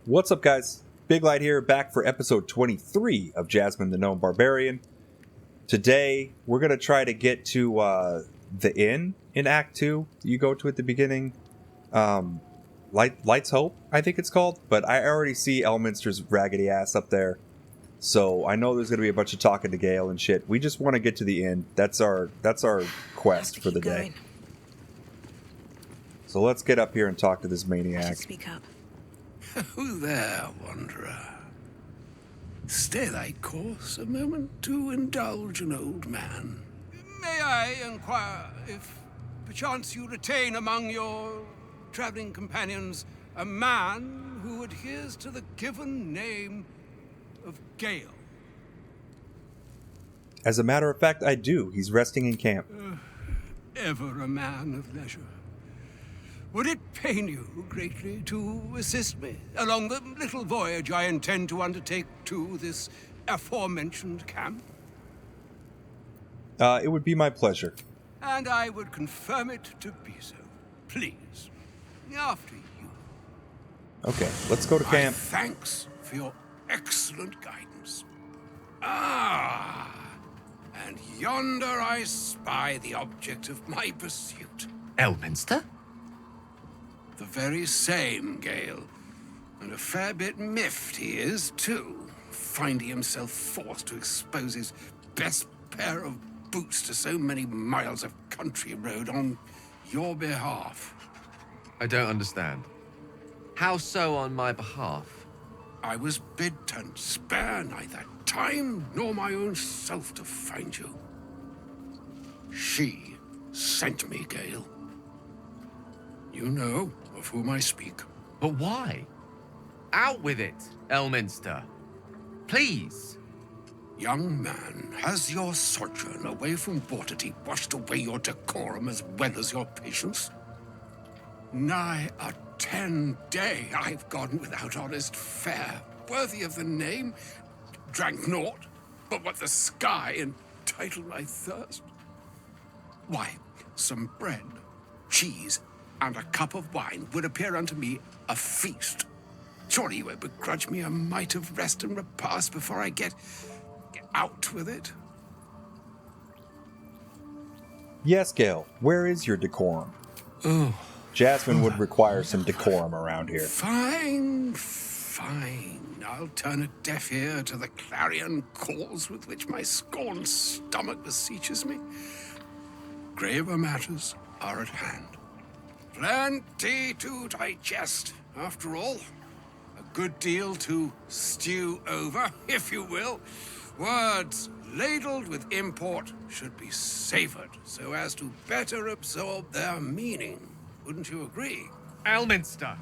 What's up, guys? Big Light here, back for episode 23 of Jasmine the Gnome Barbarian. Today, we're going to try to get to the inn in Act 2 you go to at the beginning. Light's Hope, I think it's called, but I already see Elminster's raggedy ass up there. So I know there's going to be a bunch of talking to Gale and shit. We just want to get to the inn. That's our quest for the day. So let's get up here and talk to this maniac. Speak up. Who there, wanderer? Stay thy course a moment to indulge an old man. May I inquire if perchance you retain among your traveling companions a man who adheres to the given name of Gale? As a matter of fact, I do. He's resting in camp. Ever a man of leisure. Would it pain you greatly to assist me along the little voyage I intend to undertake to this aforementioned camp? It would be my pleasure. And I would confirm it to be so. Please. After you. Okay, let's go to camp. Thanks for your excellent guidance. Ah, and yonder I spy the object of my pursuit. Elminster? The very same, Gale. And a fair bit miffed he is, too, finding himself forced to expose his best pair of boots to so many miles of country road on your behalf. I don't understand. How so on my behalf? I was bid to spare neither time nor my own self to find you. She sent me, Gale. You know of whom I speak. But why? Out with it, Elminster. Please. Young man, has your sojourn away from Waterdeep washed away your decorum as well as your patience? Nigh a 10-day I've gone without honest fare, worthy of the name, drank naught but what the sky entitled my thirst. Why, some bread, cheese, and a cup of wine would appear unto me a feast. Surely you won't begrudge me a mite of rest and repast before I get out with it? Yes, Gale. Where is your decorum? Oh. Jasmine would require some decorum around here. Fine. I'll turn a deaf ear to the clarion calls with which my scorned stomach beseeches me. Graver matters are at hand. Plenty to digest, after all. A good deal to stew over, if you will. Words ladled with import should be savored so as to better absorb their meaning. Wouldn't you agree? Elminster!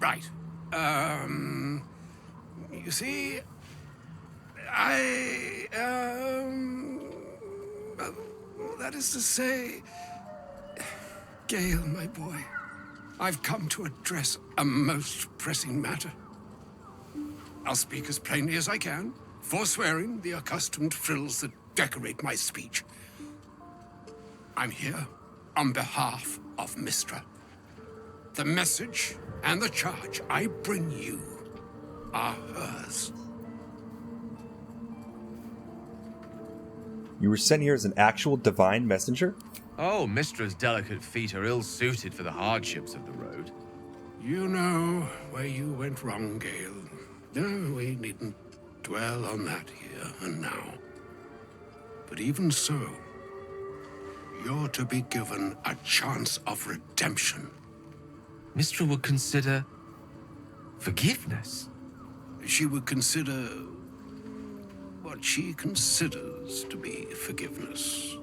Right. You see, that is to say, Gale, my boy, I've come to address a most pressing matter. I'll speak as plainly as I can, forswearing the accustomed frills that decorate my speech. I'm here on behalf of Mystra. The message and the charge I bring you are hers. You were sent here as an actual divine messenger? Oh, Mistra's delicate feet are ill-suited for the hardships of the road. You know where you went wrong, Gale. No, we needn't dwell on that here and now. But even so, you're to be given a chance of redemption. Mistra would consider forgiveness. She would consider what she considers to be forgiveness.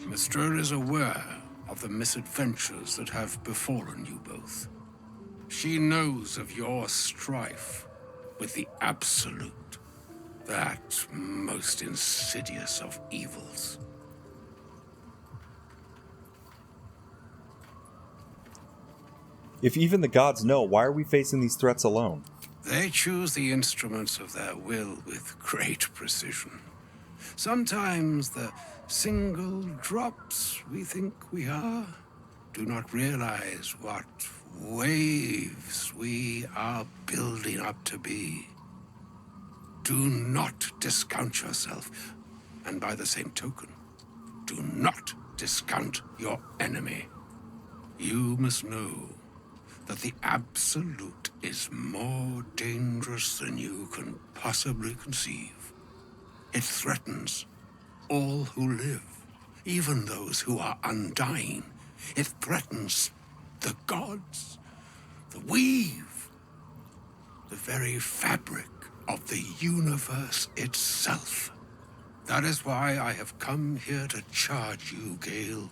Mystra is aware of the misadventures that have befallen you both. She knows of your strife with the Absolute, that most insidious of evils. If even the gods know, why are we facing these threats alone? They choose the instruments of their will with great precision. Sometimes the single drops we think we are do not realize what waves we are building up to be. Do not discount yourself, and by the same token, do not discount your enemy. You must know that the Absolute is more dangerous than you can possibly conceive. It threatens all who live, even those who are undying. It threatens the gods, the weave, the very fabric of the universe itself. That is why I have come here to charge you, Gale,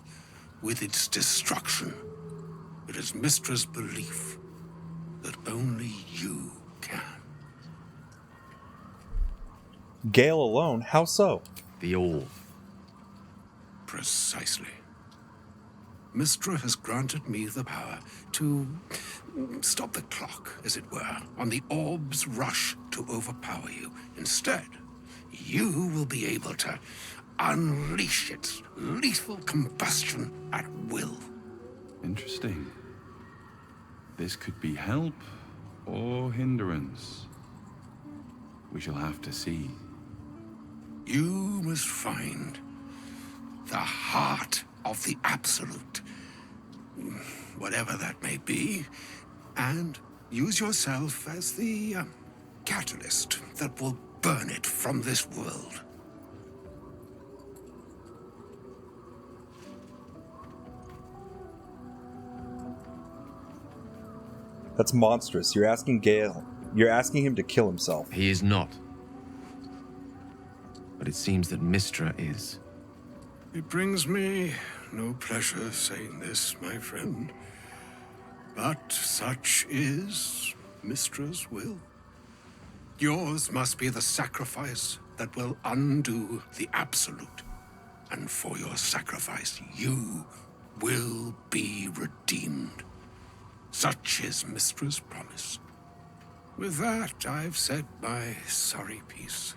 with its destruction. It is Mystra's belief that only you can. Gale alone? How so? The all. Precisely. Mystra has granted me the power to stop the clock, as it were, on the orb's rush to overpower you. Instead, you will be able to unleash its lethal combustion at will. Interesting. This could be help or hindrance. We shall have to see. You must find the heart of the Absolute, whatever that may be, and use yourself as the catalyst that will burn it from this world. That's monstrous. You're asking Gale. You're asking him to kill himself. He is not. But it seems that Mystra is. It brings me no pleasure saying this, my friend, but such is Mystra's will. Yours must be the sacrifice that will undo the Absolute, and for your sacrifice, you will be redeemed. Such is Mystra's promise. With that, I've said my sorry piece,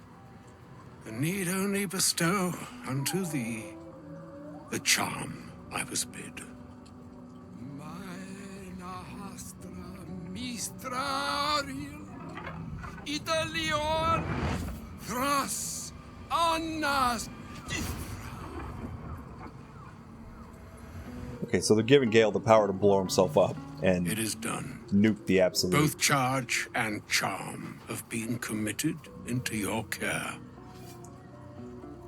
and need only bestow unto thee the charm I was bid. Italion thras annas. Okay, so they're giving Gale the power to blow himself up and It is done. nuke the Absolute. Both charge and charm have been committed into your care.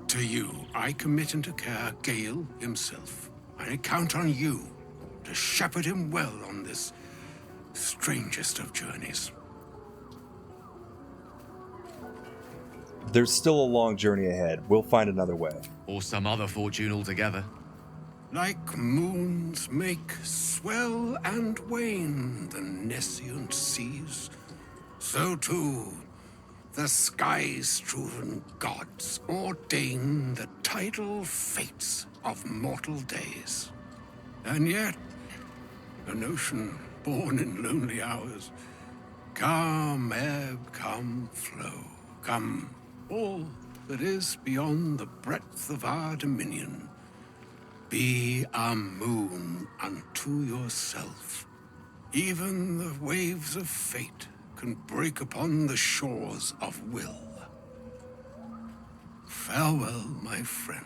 To you, I commit into care Gale himself. I count on you to shepherd him well on this strangest of journeys. There's still a long journey ahead. We'll find another way. Or some other fortune altogether. Like moons make swell and wane the nescient seas, so too the sky-strewn gods ordain the tidal fates of mortal days. And yet, an ocean born in lonely hours, come ebb, come flow, come all that is beyond the breadth of our dominion. Be a moon unto yourself. Even the waves of fate can break upon the shores of will. Farewell, my friend.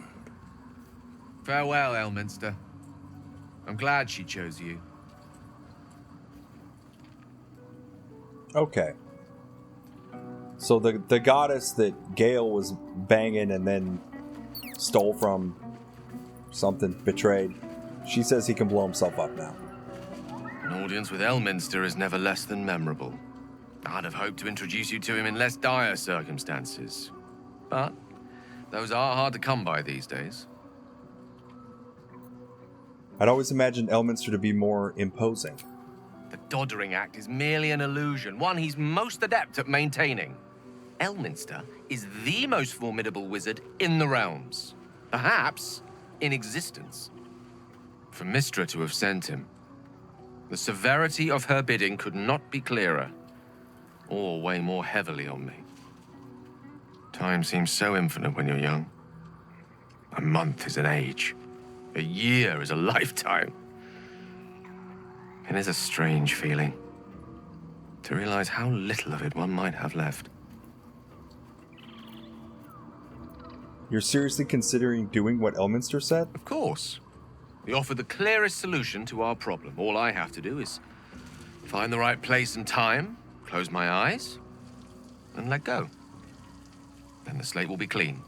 Farewell, Elminster. I'm glad she chose you. Okay. So the goddess that Gale was banging and then stole from something, betrayed, she says he can blow himself up now. An audience with Elminster is never less than memorable. I'd have hoped to introduce you to him in less dire circumstances. But those are hard to come by these days. I'd always imagined Elminster to be more imposing. The Doddering Act is merely an illusion, one he's most adept at maintaining. Elminster is the most formidable wizard in the realms. Perhaps in existence. For Mystra to have sent him, the severity of her bidding could not be clearer, or weigh more heavily on me. Time seems so infinite when you're young. A month is an age. A year is a lifetime. It is a strange feeling. to realize how little of it one might have left. You're seriously considering doing what Elminster said? Of course. We offer the clearest solution to our problem. All I have to do is find the right place and time, close my eyes, and let go. Then the slate will be clean.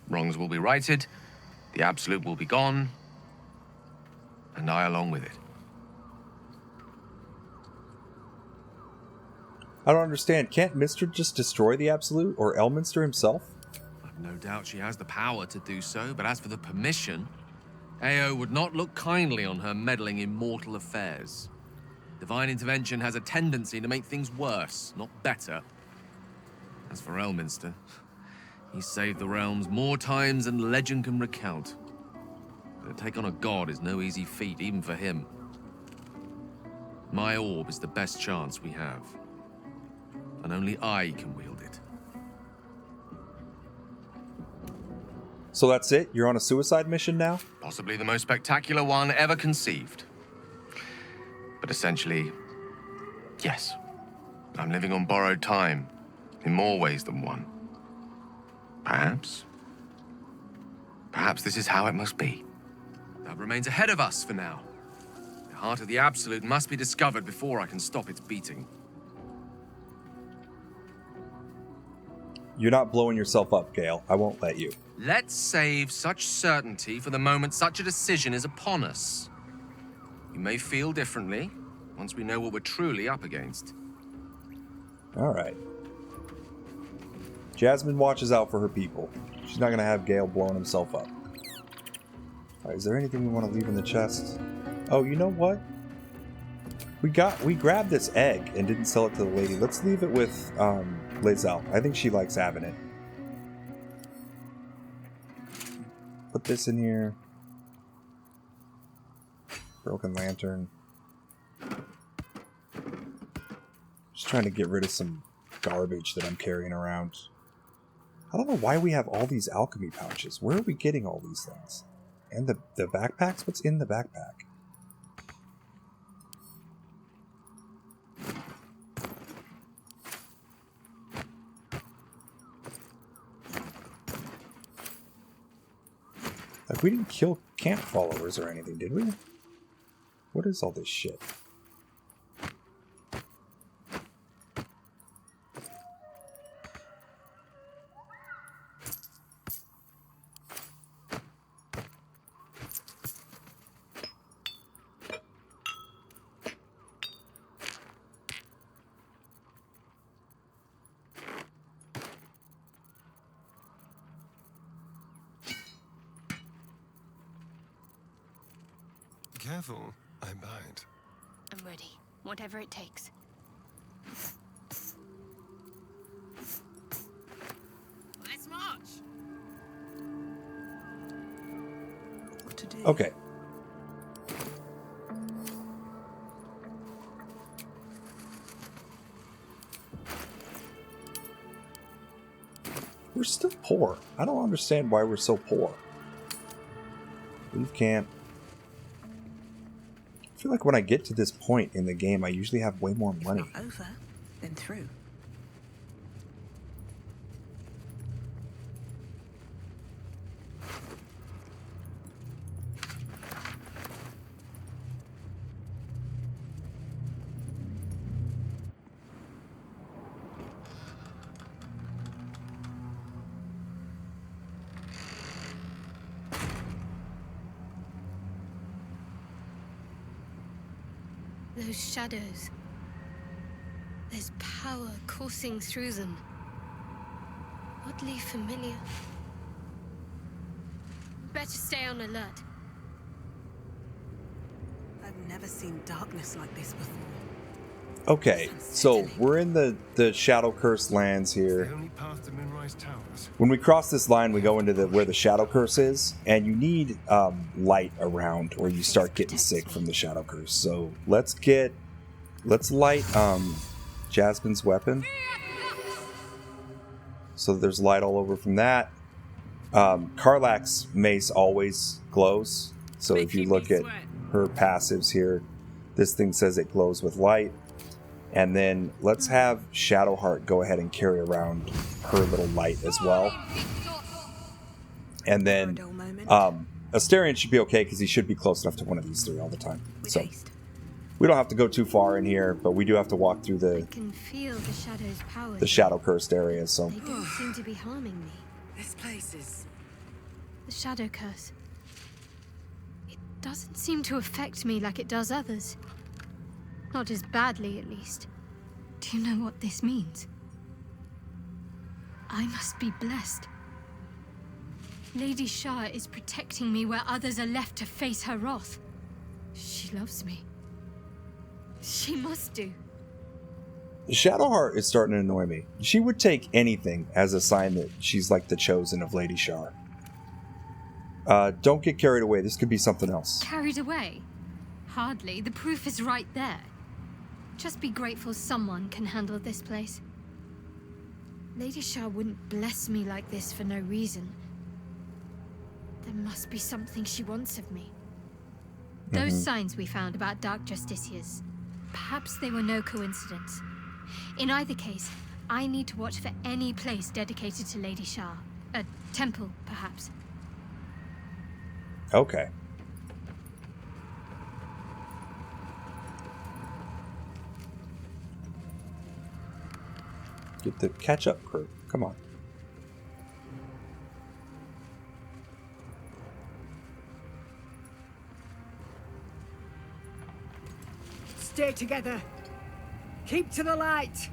Wrongs will be righted, the absolute will be gone, and I along with it. I don't understand. Can't Mister just destroy the Absolute, or Elminster himself? I've no doubt she has the power to do so, but as for the permission, Ao would not look kindly on her meddling in mortal affairs. Divine intervention has a tendency to make things worse, not better. As for Elminster, he's saved the realms more times than legend can recount. But to take on a god is no easy feat, even for him. My orb is the best chance we have. And only I can wield it. So that's it? You're on a suicide mission now? Possibly the most spectacular one ever conceived. But essentially, yes. I'm living on borrowed time, in more ways than one. Perhaps this is how it must be. That remains ahead of us for now. The heart of the Absolute must be discovered before I can stop its beating. You're not blowing yourself up, Gale. I won't let you. Let's save such certainty for the moment such a decision is upon us. We may feel differently once we know what we're truly up against. Alright. Jasmine watches out for her people. She's not going to have Gale blowing himself up. Alright, is there anything we want to leave in the chest? Oh, you know what? We grabbed this egg and didn't sell it to the lady. Let's leave it with Lizelle. I think she likes having it. Put this in here. Broken lantern. Just trying to get rid of some garbage that I'm carrying around. I don't know why we have all these alchemy pouches. Where are we getting all these things? And the backpacks? What's in the backpack? Like, we didn't kill camp followers or anything, did we? What is all this shit? Careful, I bite. I'm ready. Whatever it takes. Let's march! What to do? Okay. We're still poor. I don't understand why we're so poor. Leave camp. I feel like when I get to this point in the game, I usually have way more money. Not over, then through. Those shadows. There's power coursing through them. Oddly familiar. Better stay on alert. I've never seen darkness like this before. Okay, so we're in the Shadow Curse lands here. The only path to Moonrise Towers. When we cross this line, we go into where the Shadow Curse is, and you need light around, or you start getting sick from the Shadow Curse. So let's light Jasmine's weapon, so there's light all over from that. Karlach's mace always glows, so if you look at her passives here, this thing says it glows with light. And then let's have Shadowheart go ahead and carry around her little light as well. And then Asterion should be okay because he should be close enough to one of these three all the time. So we don't have to go too far in here, but we do have to walk through I can feel the shadow's power. the shadow cursed areas. So They don't seem to be harming me. This place is... The shadow curse. It doesn't seem to affect me like it does others. Not as badly, at least. Do you know what this means? I must be blessed. Lady Shah is protecting me where others are left to face her wrath. She loves me. She must do. Shadowheart is starting to annoy me. She would take anything as a sign that she's like the chosen of Lady Shah. Don't get carried away. This could be something else. Carried away? Hardly. The proof is right there. Just be grateful someone can handle this place. Lady Shah wouldn't bless me like this for no reason. There must be something she wants of me. Those signs we found about Dark Justiciars, perhaps they were no coincidence. In either case, I need to watch for any place dedicated to Lady Shah. A temple, perhaps. Okay. Get the catch-up crew. Come on. Stay together. Keep to the light.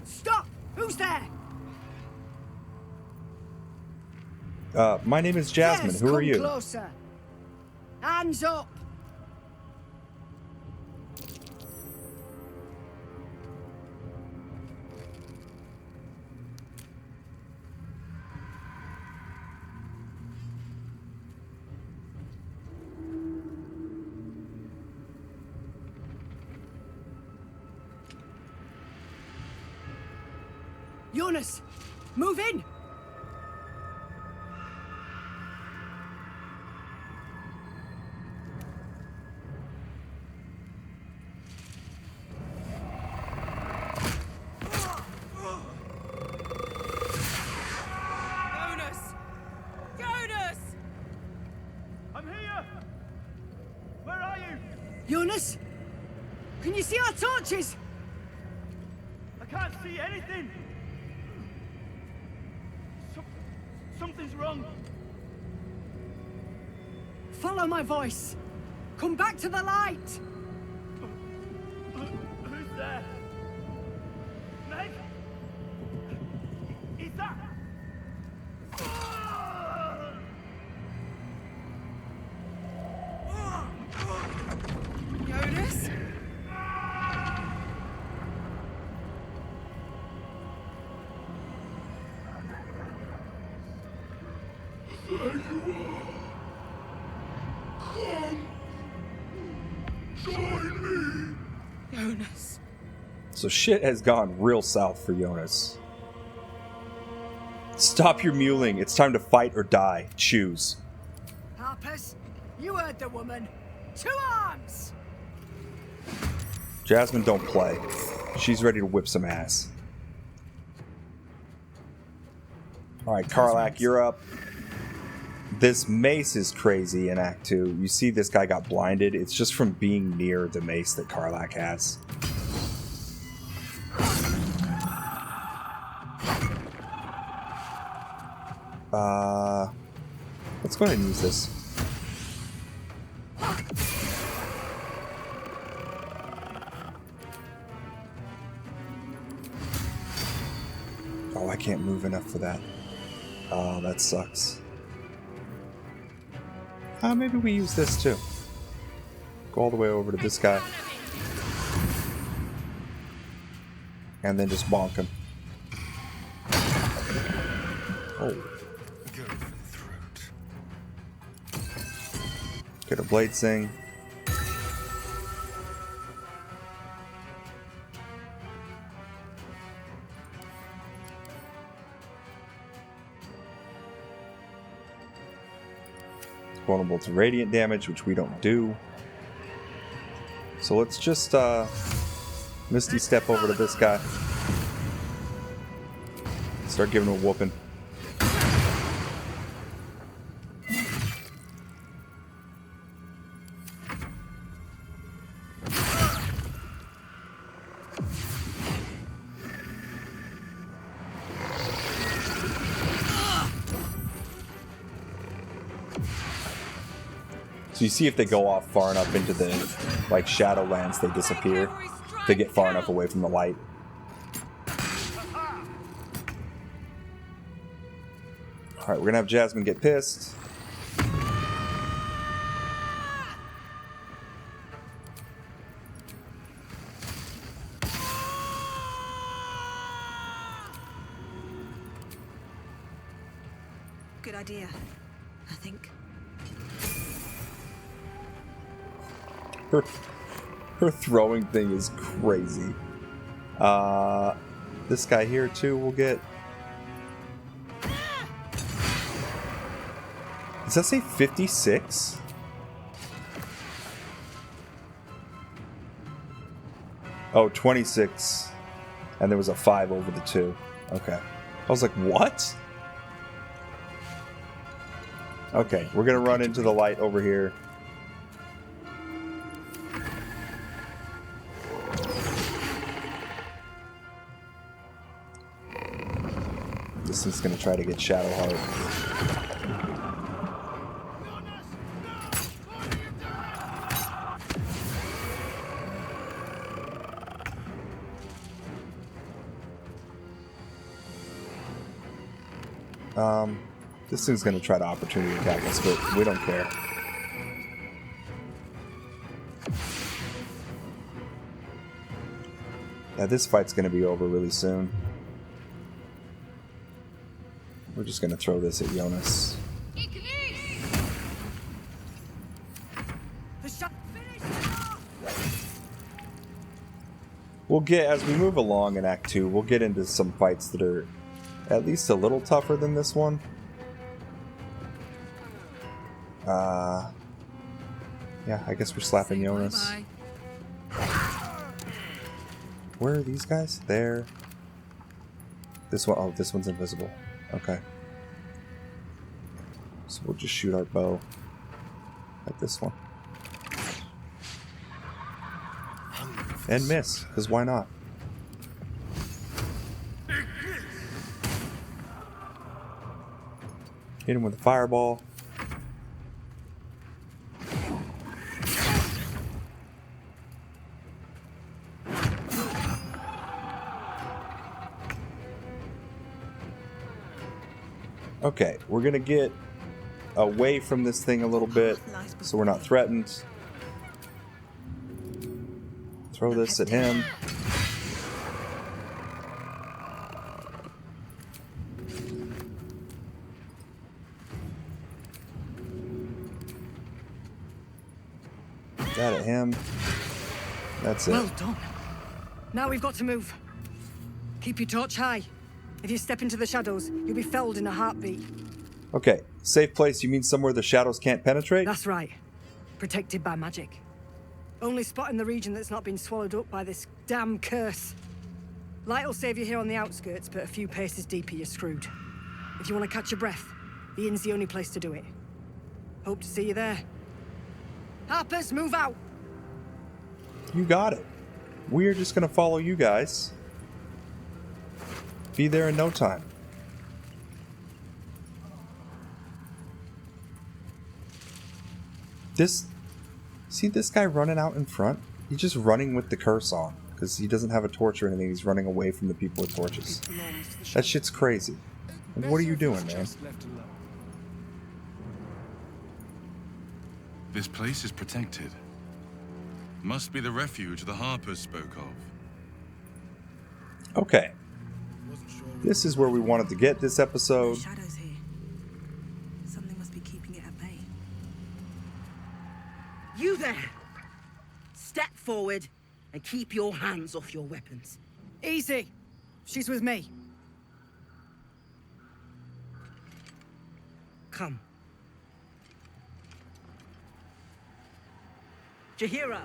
Stop! Who's there? My name is Jasmine. Yes, Who are come you? Closer. Hands up. Jonas, move in! Jonas! Jonas! I'm here! Where are you? Jonas? Can you see our torches? I can't see anything! Something's wrong. Follow my voice. Come back to the light. Who's there? Meg? Is that... Jonas? Jonas. So shit has gone real south for Jonas. Stop your mewling. It's time to fight or die. Choose. Harpers, you heard the woman. To arms! Jasmine, don't play. She's ready to whip some ass. Alright, Karlach, you're up. This mace is crazy in Act 2. You see this guy got blinded. It's just from being near the mace that Karlach has. Let's go ahead and use this. Oh, I can't move enough for that. Oh, that sucks. Maybe we use this too. Go all the way over to this guy. And then just bonk him. Oh. Go for the throat. Get a blade sing. Vulnerable to radiant damage, which we don't do. So let's just Misty Step over to this guy. Start giving him a whooping. So you see if they go off far enough into the like Shadowlands, they disappear. They get far enough away from the light. Alright, we're gonna have Jasmine get pissed. Good idea, I think. Her throwing thing is crazy. This guy here too will get... Does that say 56? Oh, 26. And there was a 5 over the 2. Okay. I was like, what? Okay, we're gonna run into the light over here. This is gonna try to get Shadowheart. This thing's gonna try to opportunity attack us, but we don't care. Yeah, this fight's gonna be over really soon. We're just gonna throw this at Jonas. We'll get, as we move along in Act 2, we'll get into some fights that are at least a little tougher than this one. Yeah, I guess we're slapping Jonas. Where are these guys? There. This one, oh, this one's invisible. Okay. So we'll just shoot our bow at this one. And miss, because why not? Hit him with a fireball. Okay, we're gonna get away from this thing a little bit so we're not threatened. Throw this at him. That at him. That's it. Well done. Now we've got to move. Keep your torch high. If you step into the shadows, you'll be felled in a heartbeat. Okay, safe place, you mean somewhere the shadows can't penetrate? That's right. Protected by magic. Only spot in the region that's not been swallowed up by this damn curse. Light will save you here on the outskirts, but a few paces deeper you're screwed. If you want to catch your breath, the inn's the only place to do it. Hope to see you there. Harpers, move out! You got it. We're just gonna follow you guys. Be there in no time. See this guy running out in front? He's just running with the curse on, because he doesn't have a torch or anything. He's running away from the people with torches. That shit's crazy. Like, what are you doing, man? This place is protected. Must be the refuge the Harpers spoke of. Okay. This is where we wanted to get this episode. Shadows here. Something must be keeping it at bay. You there! Step forward and keep your hands off your weapons. Easy. She's with me. Come. Jaheira!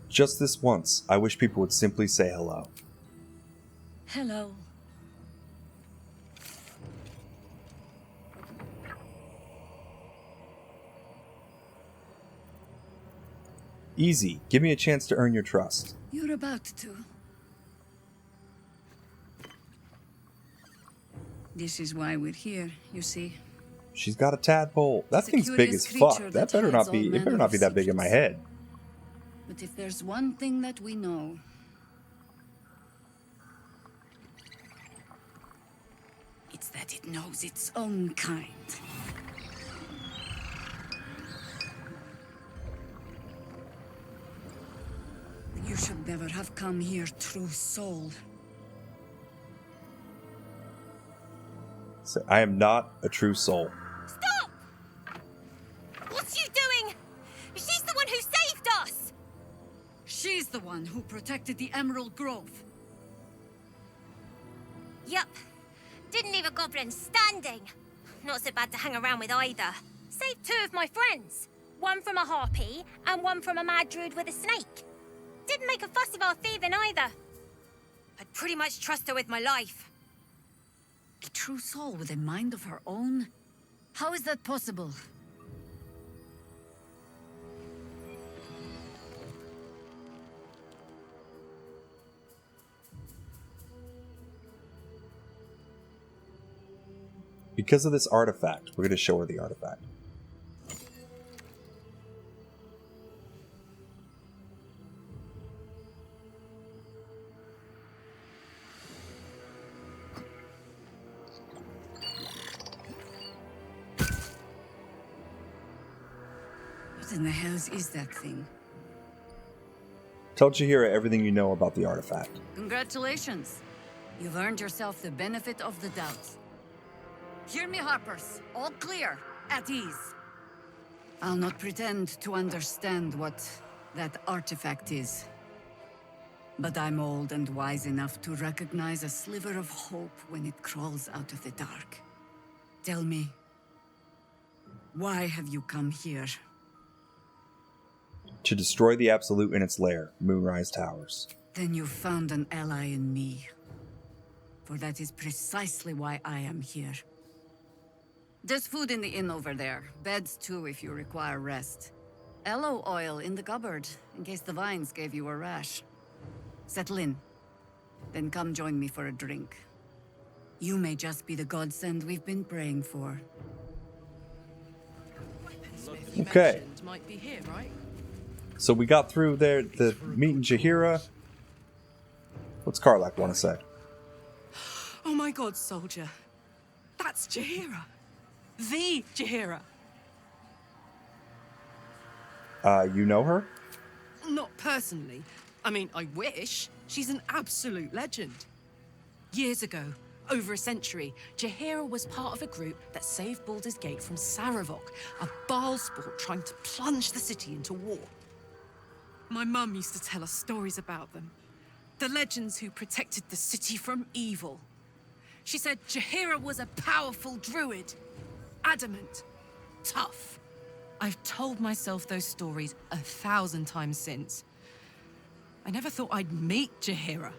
Just this once, I wish people would simply say hello. Hello. Easy. Give me a chance to earn your trust. You're about to. This is why we're here, you see. She's got a tadpole. That It's a thing's big curious as fuck. creature That that better hides not be. all It better manner not of be that big in my secrets. head. But if there's one thing that we know, it's that it knows its own kind. You should never have come here, true soul. So I am not a true soul. Stop! What's you doing? She's the one who saved us! She's the one who protected the Emerald Grove. Yup. Didn't leave a goblin standing. Not so bad to hang around with either. Saved two of my friends. One from a harpy and one from a mad druid with a snake. Didn't make a fuss of our thieving either. I'd pretty much trust her with my life. A true soul with a mind of her own? How is that possible? Because of this artifact. We're going to show her the artifact. What in the hells is that thing? Tell Jaheira everything you know about the artifact. Congratulations. You've earned yourself the benefit of the doubt. Hear me, Harpers. All clear. At ease. I'll not pretend to understand what that artifact is. But I'm old and wise enough to recognize a sliver of hope when it crawls out of the dark. Tell me, why have you come here? To destroy the Absolute in its lair, Moonrise Towers. Then you've found an ally in me. For that is precisely why I am here. There's food in the inn over there. Beds too if you require rest. Aloe oil in the cupboard, in case the vines gave you a rash. Settle in. Then come join me for a drink. You may just be the godsend we've been praying for. Okay. Might be here, right? So we got through there, the meeting Jaheira. What's Karlach want to say? Oh my god, soldier. That's Jaheira. The Jaheira. You know her? Not personally. I mean, I wish. She's an absolute legend. Years ago, over a century, Jaheira was part of a group that saved Baldur's Gate from Saravok, a Baalsport trying to plunge the city into war. My mum used to tell us stories about them. The legends who protected the city from evil. She said Jaheira was a powerful druid. Adamant. Tough. I've told myself those stories 1,000 times since. I never thought I'd meet Jaheira.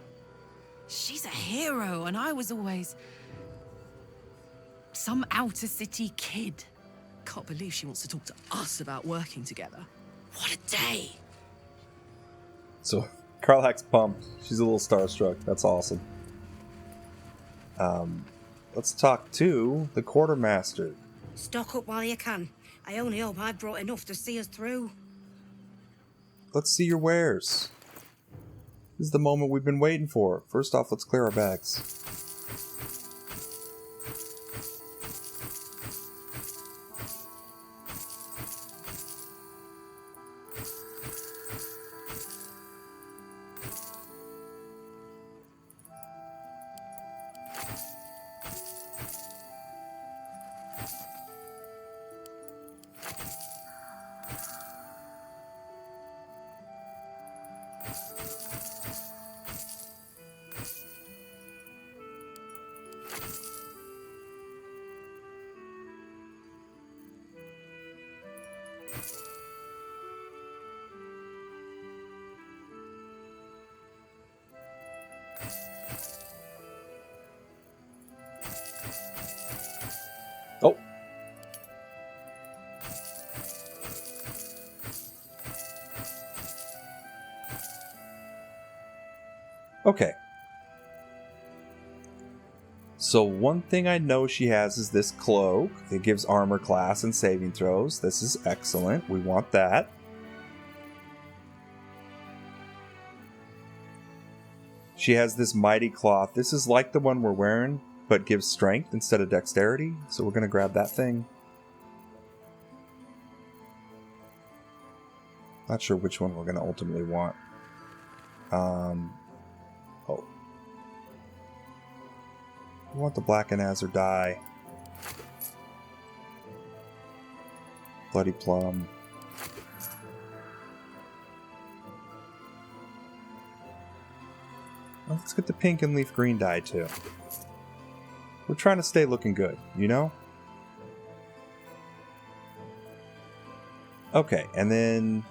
She's a hero, and I was always some outer city kid. Can't believe she wants to talk to us about working together. What a day! So, Karlach's pumped. She's a little starstruck. That's awesome. Let's talk to the quartermaster. Stock up while you can. I only hope I've brought enough to see us through. Let's see your wares. This is the moment we've been waiting for. First off, let's clear our bags. Okay. So one thing I know she has is this cloak that gives armor class and saving throws. This is excellent. We want that. She has this mighty cloth. This is like the one we're wearing, but gives strength instead of dexterity. So we're going to grab that thing. Not sure which one we're going to ultimately want. Oh. We want the Black and Azure dye. Bloody Plum. Well, let's get the pink and leaf green dye too. We're trying to stay looking good, you know? Okay, and then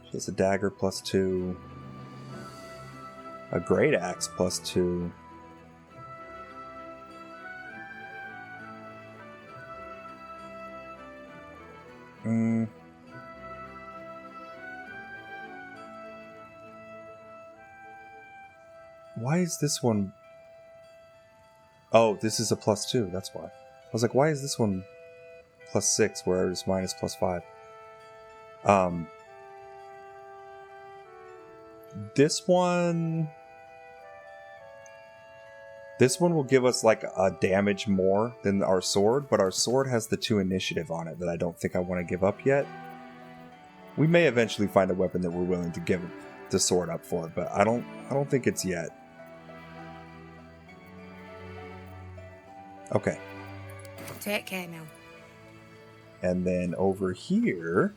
she has a dagger +2. A great axe +2. Why is this one... Oh, this is a +2, that's why. I was like, why is this one +6 where it's minus +5? This one... This one will give us like a damage more than our sword, but our sword has the 2 initiative on it that I don't think I want to give up yet. We may eventually find a weapon that we're willing to give the sword up for, but I don't think it's yet. Okay. Take care now. And then over here,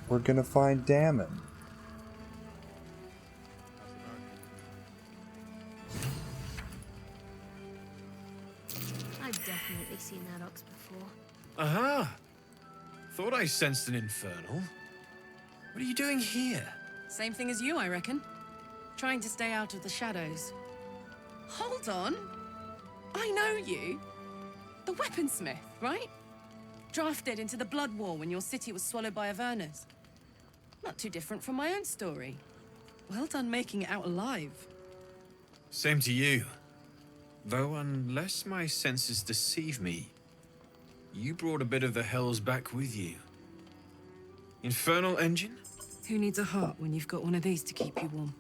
we're gonna find Damon. I've definitely seen that ox before. Aha! Thought I sensed an infernal. What are you doing here? Same thing as you, I reckon. Trying to stay out of the shadows. Hold on. I know you. The weaponsmith, right? Drafted into the Blood War when your city was swallowed by Avernus. Not too different from my own story. Well done making it out alive. Same to you. Though unless my senses deceive me, you brought a bit of the hells back with you. Infernal engine? Who needs a heart when you've got one of these to keep you warm?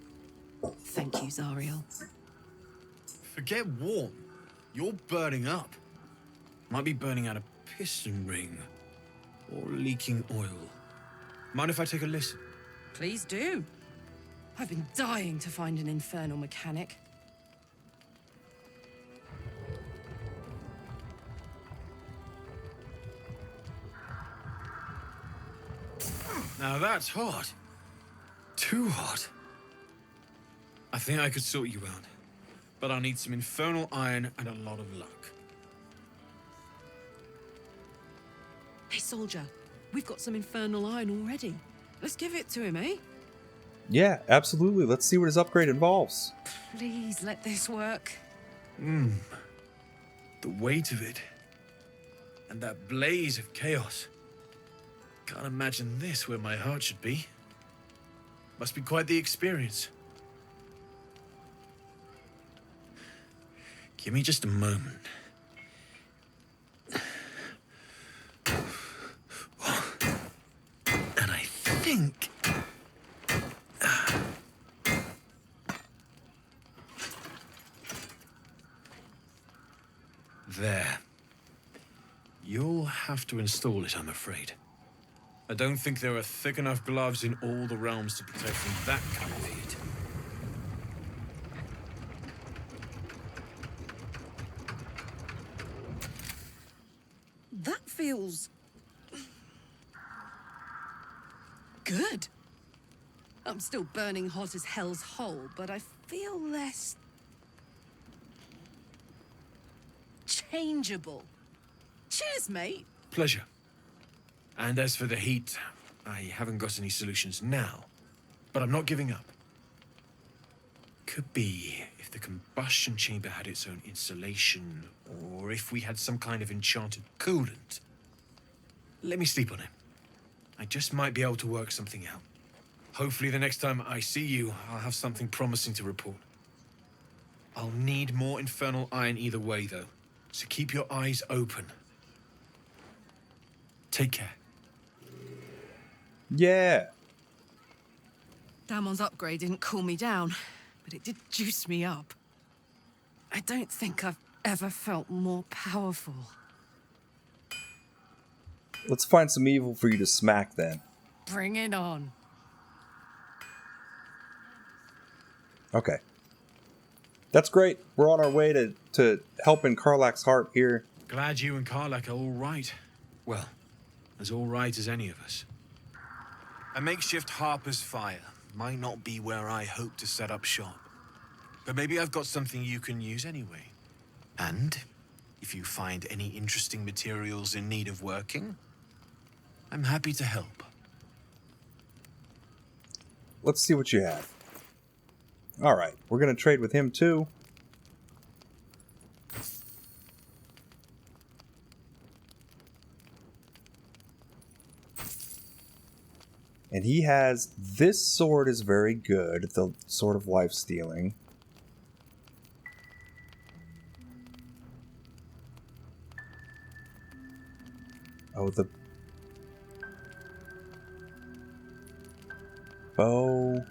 Thank you, Zariel. Forget warm. You're burning up. Might be burning out a piston ring. Or leaking oil. Mind if I take a listen? Please do. I've been dying to find an infernal mechanic. Now that's hot. Too hot. I think I could sort you out. But I'll need some infernal iron and a lot of luck. Hey, soldier. We've got some infernal iron already. Let's give it to him, eh? Yeah, absolutely. Let's see what his upgrade involves. Please let this work. The weight of it. And that blaze of chaos. Can't imagine this where my heart should be. Must be quite the experience. Give me just a moment. And I think... There. You'll have to install it, I'm afraid. I don't think there are thick enough gloves in all the realms to protect from that kind of heat. That feels... good. I'm still burning hot as hell's hole, but I feel less... changeable. Cheers, mate. Pleasure. And as for the heat, I haven't got any solutions now, but I'm not giving up. Could be if the combustion chamber had its own insulation, or if we had some kind of enchanted coolant. Let me sleep on it. I just might be able to work something out. Hopefully the next time I see you, I'll have something promising to report. I'll need more infernal iron either way, though. So keep your eyes open. Take care. Yeah. Damon's upgrade didn't cool me down, but it did juice me up. I don't think I've ever felt more powerful. Let's find some evil for you to smack then. Bring it on. Okay. That's great. We're on our way to helping Karlach's heart here. Glad you and Karlach are all right. Well, as all right as any of us. A makeshift Harper's Fire might not be where I hope to set up shop. But maybe I've got something you can use anyway. And if you find any interesting materials in need of working, I'm happy to help. Let's see what you have. All right, we're going to trade with him too. And he has, this sword is very good, the Sword of Life Stealing. Oh, the bow.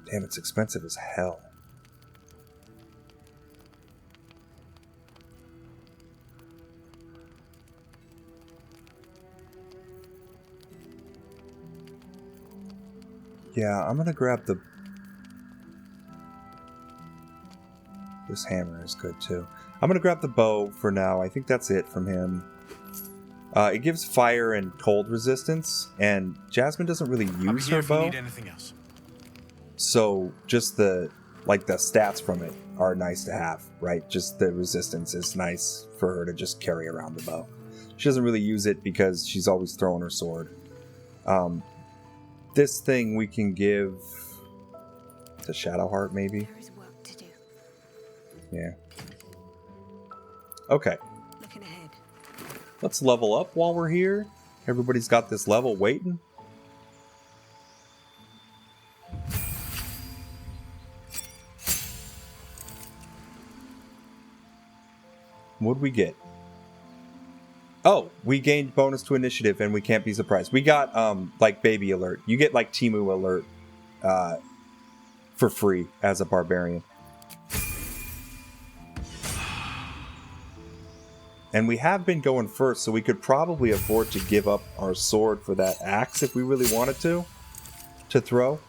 Damn, it's expensive as hell. Yeah, I'm gonna grab the... This hammer is good too. I'm gonna grab the bow for now. I think that's it from him. It gives fire and cold resistance, and Jasmine doesn't really use her bow. Need anything else. So just the stats from it are nice to have, right? Just the resistance is nice for her to just carry around the bow. She doesn't really use it because she's always throwing her sword. This thing we can give to Shadowheart, maybe. There is work to do. Yeah. Okay. Looking ahead. Let's level up while we're here. Everybody's got this level waiting. What'd we get? Oh, we gained bonus to initiative and we can't be surprised. We got like baby alert. You get like Timu alert for free as a barbarian. And we have been going first, so we could probably afford to give up our sword for that axe if we really wanted to throw.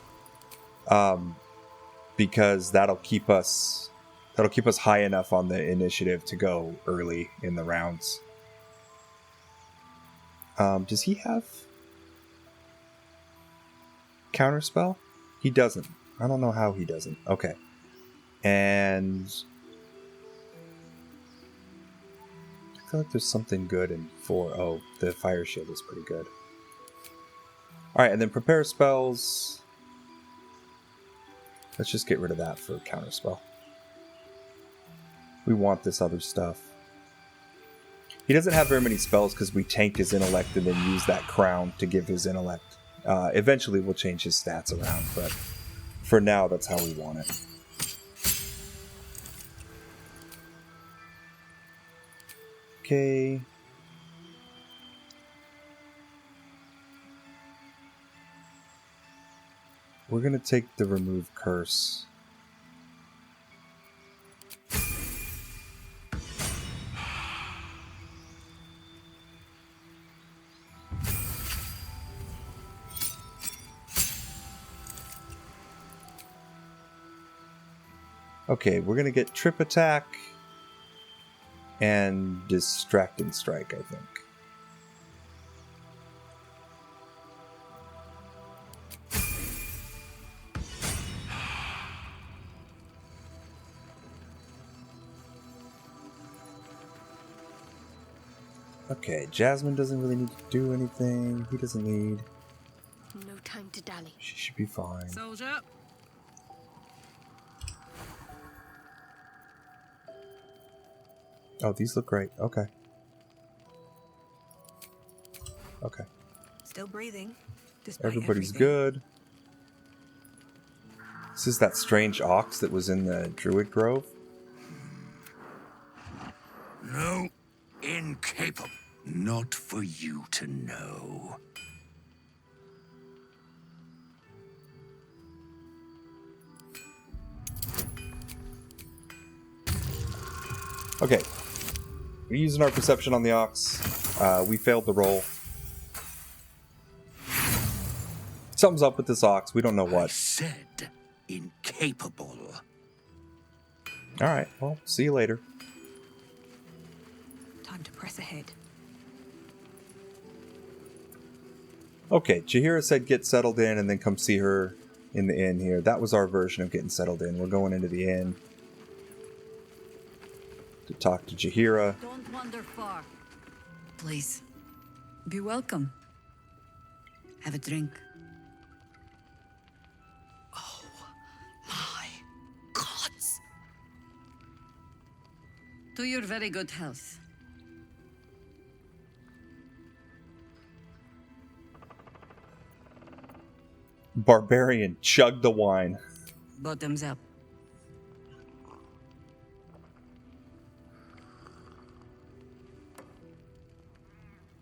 Because that'll keep us high enough on the initiative to go early in the rounds. Does he have counterspell? He doesn't. I don't know how he doesn't. Okay. And I feel like there's something good in 4. Oh, the fire shield is pretty good. Alright, and then prepare spells. Let's just get rid of that for counterspell. We want this other stuff. He doesn't have very many spells because we tanked his intellect and then used that crown to give his intellect. Eventually we'll change his stats around, but for now that's how we want it. Okay. We're going to take the remove curse. Okay, we're going to get trip attack and distracting strike, I think. Okay, Jasmine doesn't really need to do anything. He doesn't need. No time to dally. She should be fine. Soldier. Oh, these look great. Okay. Okay. Still breathing. Despite Everybody's everything. good. This is that strange ox that was in the Druid Grove. No, incapable. Not for you to know. Okay. We're using our perception on the ox. We failed the roll. Something's up with this ox. We don't know I what. said incapable. Alright, well, see you later. Time to press ahead. Okay, Jaheira said get settled in and then come see her in the inn here. That was our version of getting settled in. We're going into the inn to talk to Jaheira. Don't wander far. Please, be welcome. Have a drink. Oh, my gods. To your very good health. Barbarian, chug the wine. Bottoms up.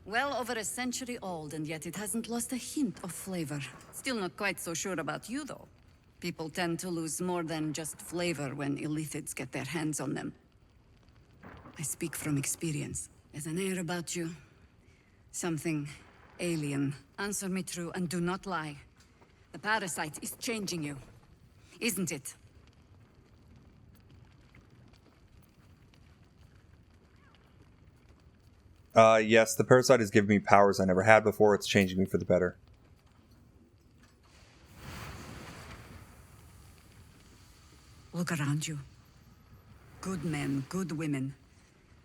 Well over a century old, and yet it hasn't lost a hint of flavor. Still not quite so sure about you, though. People tend to lose more than just flavor when illithids get their hands on them. I speak from experience. There's an air about you. Something alien. Answer me true and do not lie. The parasite is changing you, isn't it? Yes, the parasite has given me powers I never had before. It's changing me for the better. Look around you. Good men, good women.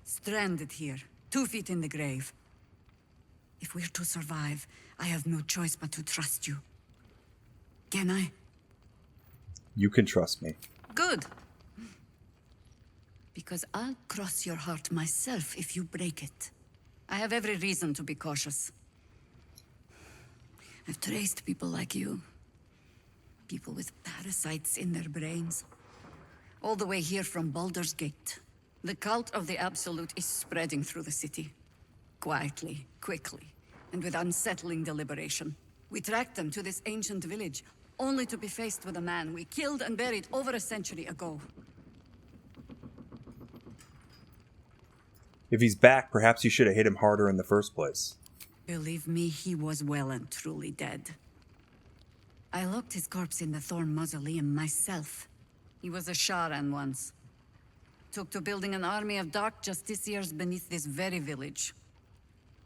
Stranded here, 2 feet in the grave. If we're to survive, I have no choice but to trust you. Can I? You can trust me. Good. Because I'll cross your heart myself if you break it. I have every reason to be cautious. I've traced people like you. People with parasites in their brains. All the way here from Baldur's Gate. The cult of the Absolute is spreading through the city. Quietly, quickly, and with unsettling deliberation. We tracked them to this ancient village, only to be faced with a man we killed and buried over a century ago. If he's back, perhaps you should have hit him harder in the first place. Believe me, he was well and truly dead. I locked his corpse in the Thorn Mausoleum myself. He was a Sharan once. Took to building an army of dark justiciars beneath this very village.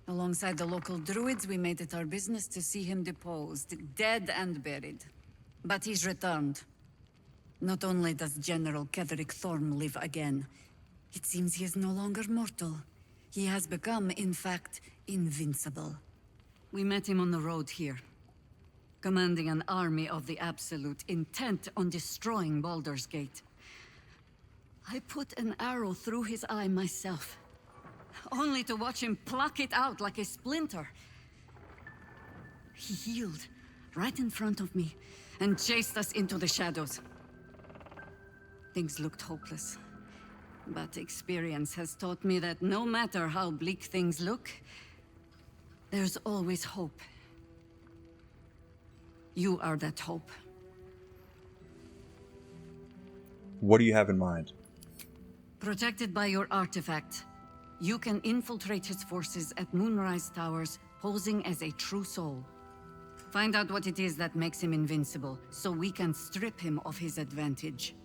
Alongside the local druids, we made it our business to see him deposed, dead and buried. But he's returned. Not only does General Ketheric Thorm live again, it seems he is no longer mortal. He has become, in fact, invincible. We met him on the road here, commanding an army of the Absolute, intent on destroying Baldur's Gate. I put an arrow through his eye myself, only to watch him pluck it out like a splinter. He healed right in front of me and chased us into the shadows. Things looked hopeless. But experience has taught me that no matter how bleak things look, there's always hope. You are that hope. What do you have in mind? Protected by your artifact, you can infiltrate his forces at Moonrise Towers, posing as a true soul. Find out what it is that makes him invincible, so we can strip him of his advantage.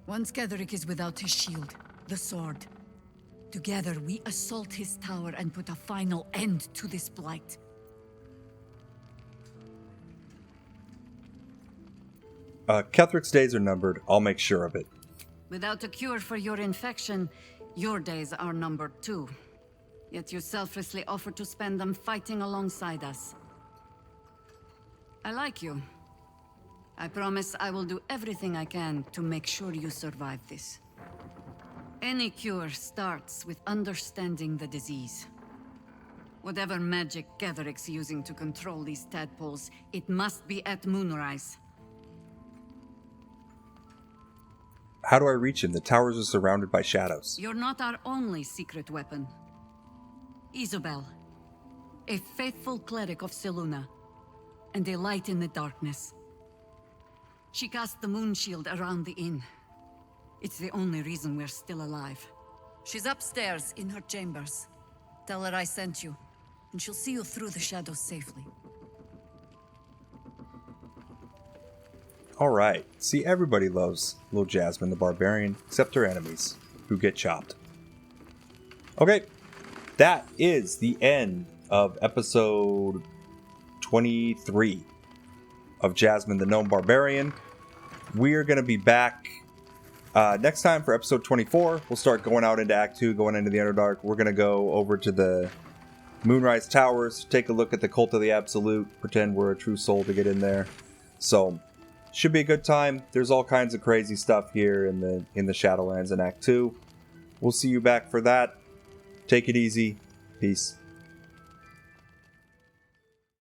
Once Ketheric is without his shield, the sword. Together, we assault his tower and put a final end to this blight. Ketheric's days are numbered. I'll make sure of it. Without a cure for your infection, your days are numbered too. Yet you selflessly offer to spend them fighting alongside us. I like you. I promise I will do everything I can to make sure you survive this. Any cure starts with understanding the disease. Whatever magic Gatheric's using to control these tadpoles, it must be at moonrise. How do I reach him? The towers are surrounded by shadows. You're not our only secret weapon. Isabel, a faithful cleric of Seluna, and a light in the darkness. She cast the moon shield around the inn. It's the only reason we're still alive. She's upstairs in her chambers. Tell her I sent you, and she'll see you through the shadows safely. Alright, see, everybody loves little Jasmine the Barbarian, except her enemies, who get chopped. Okay, that is the end of episode 23 of Jasmine the Gnome Barbarian. We're going to be back next time for episode 24. We'll start going out into Act 2, going into the Underdark. We're going to go over to the Moonrise Towers, take a look at the Cult of the Absolute, pretend we're a true soul to get in there. So, should be a good time. There's all kinds of crazy stuff here in the Shadowlands in Act 2. We'll see you back for that. Take it easy. Peace.